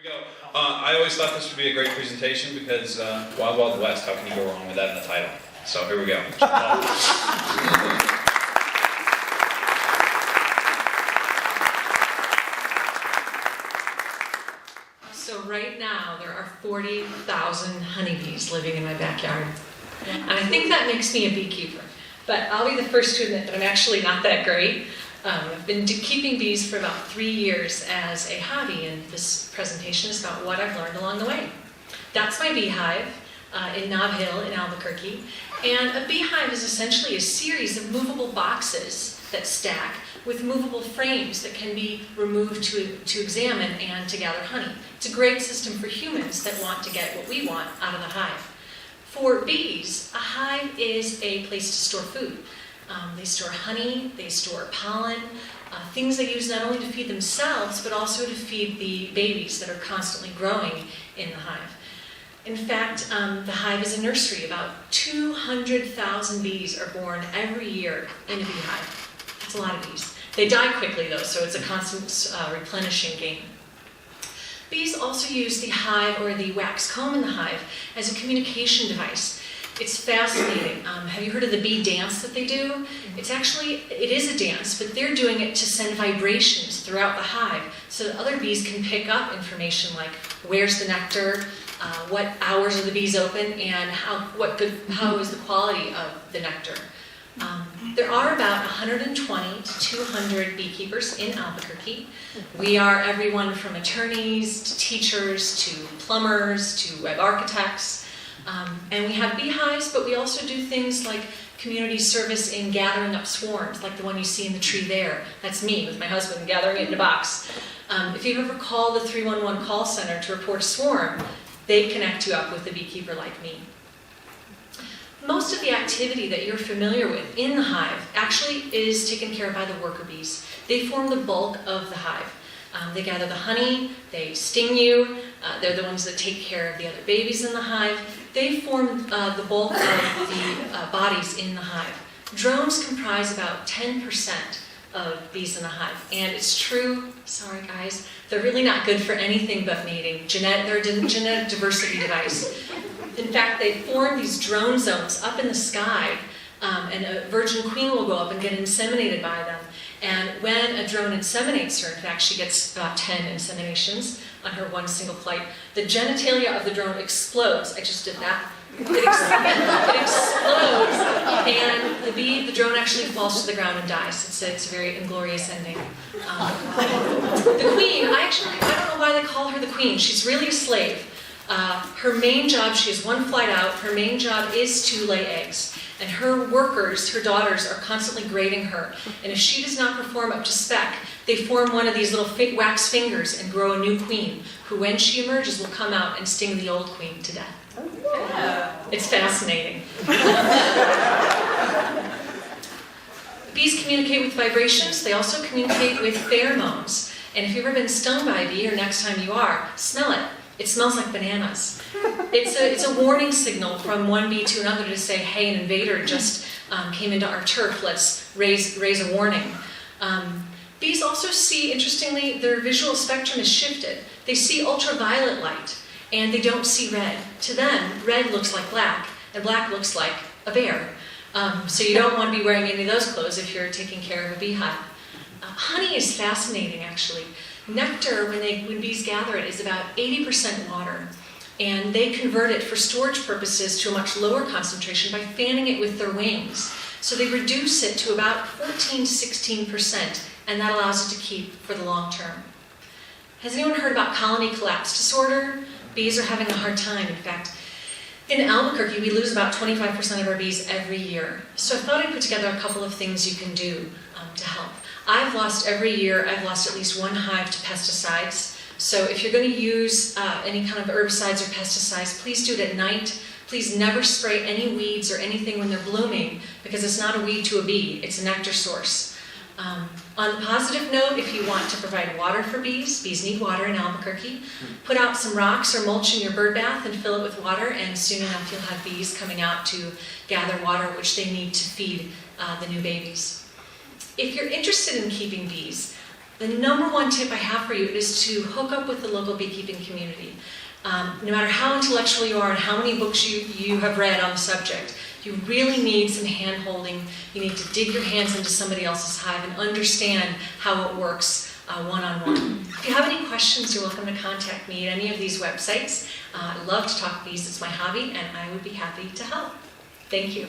I always thought this would be a great presentation because Wild Wild West, how can you go wrong with that in the title? So here we go. So right now there are 40,000 honeybees living in my backyard. And I think that makes me a beekeeper. But I'll be the first to admit that I'm actually not that great. I've been keeping bees for about 3 years as a hobby, and this presentation is about what I've learned along the way. That's my beehive in Nob Hill in Albuquerque. And a beehive is essentially a series of movable boxes that stack with movable frames that can be removed to examine and to gather honey. It's a great system for humans that want to get what we want out of the hive. For bees, a hive is a place to store food. They store honey, they store pollen, things they use not only to feed themselves, but also to feed the babies that are constantly growing in the hive. In fact, the hive is a nursery. About 200,000 bees are born every year in a beehive. That's a lot of bees. They die quickly though, so it's a constant replenishing game. Bees also use the hive or the wax comb in the hive as a communication device. It's fascinating. Have you heard of the bee dance that they do? It is a dance, but they're doing it to send vibrations throughout the hive so that other bees can pick up information like where's the nectar, what hours are the bees open, and how is the quality of the nectar. There are about 120 to 200 beekeepers in Albuquerque. We are everyone from attorneys to teachers to plumbers to web architects. And we have beehives, but we also do things like community service in gathering up swarms, like the one you see in the tree there. That's me with my husband gathering it in a box. If you've ever called the 311 call center to report a swarm, they connect you up with a beekeeper like me. Most of the activity that you're familiar with in the hive actually is taken care of by the worker bees. They form the bulk of the hive. They gather the honey, they sting you, they're the ones that take care of the other babies in the hive. They form the bulk of the bodies in the hive. Drones comprise about 10% of bees in the hive. And it's true, sorry guys, they're really not good for anything but mating. They're a genetic diversity device. In fact, they form these drone zones up in the sky, and a virgin queen will go up and get inseminated by them. And when a drone inseminates her, in fact, she gets about 10 inseminations on her one single flight, the genitalia of the drone explodes. I just did that. It explodes, and the drone actually falls to the ground and dies. It's a very inglorious ending. The queen, I don't know why they call her the queen. She's really a slave. Her main job, she has one flight out, her main job is to lay eggs. And her workers, her daughters, are constantly grading her. And if she does not perform up to spec, they form one of these little wax fingers and grow a new queen, who when she emerges will come out and sting the old queen to death. Yeah. It's fascinating. Bees communicate with vibrations. They also communicate with pheromones. And if you've ever been stung by a bee, or next time you are, smell it. It smells like bananas. It's a warning signal from one bee to another to say, hey, an invader just came into our turf, let's raise a warning. Bees also see, interestingly, their visual spectrum is shifted. They see ultraviolet light, and they don't see red. To them, red looks like black, and black looks like a bear. So you don't want to be wearing any of those clothes if you're taking care of a beehive. Honey is fascinating, actually. Nectar, when bees gather it, is about 80% water, and they convert it for storage purposes to a much lower concentration by fanning it with their wings. So they reduce it to about 14 to 16%, and that allows it to keep for the long term. Has anyone heard about colony collapse disorder? Bees are having a hard time. In fact, in Albuquerque, we lose about 25% of our bees every year. So I thought I'd put together a couple of things you can do to help. Every year, I've lost at least one hive to pesticides. So if you're going to use any kind of herbicides or pesticides, please do it at night. Please never spray any weeds or anything when they're blooming, because it's not a weed to a bee, it's a nectar source. On the positive note, if you want to provide water for bees need water in Albuquerque, put out some rocks or mulch in your bird bath and fill it with water, and soon enough you'll have bees coming out to gather water which they need to feed the new babies. If you're interested in keeping bees, The number one tip I have for you is to hook up with the local beekeeping community. No matter how intellectual you are and how many books you have read on the subject, you really need some hand-holding. You need to dig your hands into somebody else's hive and understand how it works one-on-one. If you have any questions, you're welcome to contact me at any of these websites. I love to talk bees, it's my hobby, and I would be happy to help. Thank you.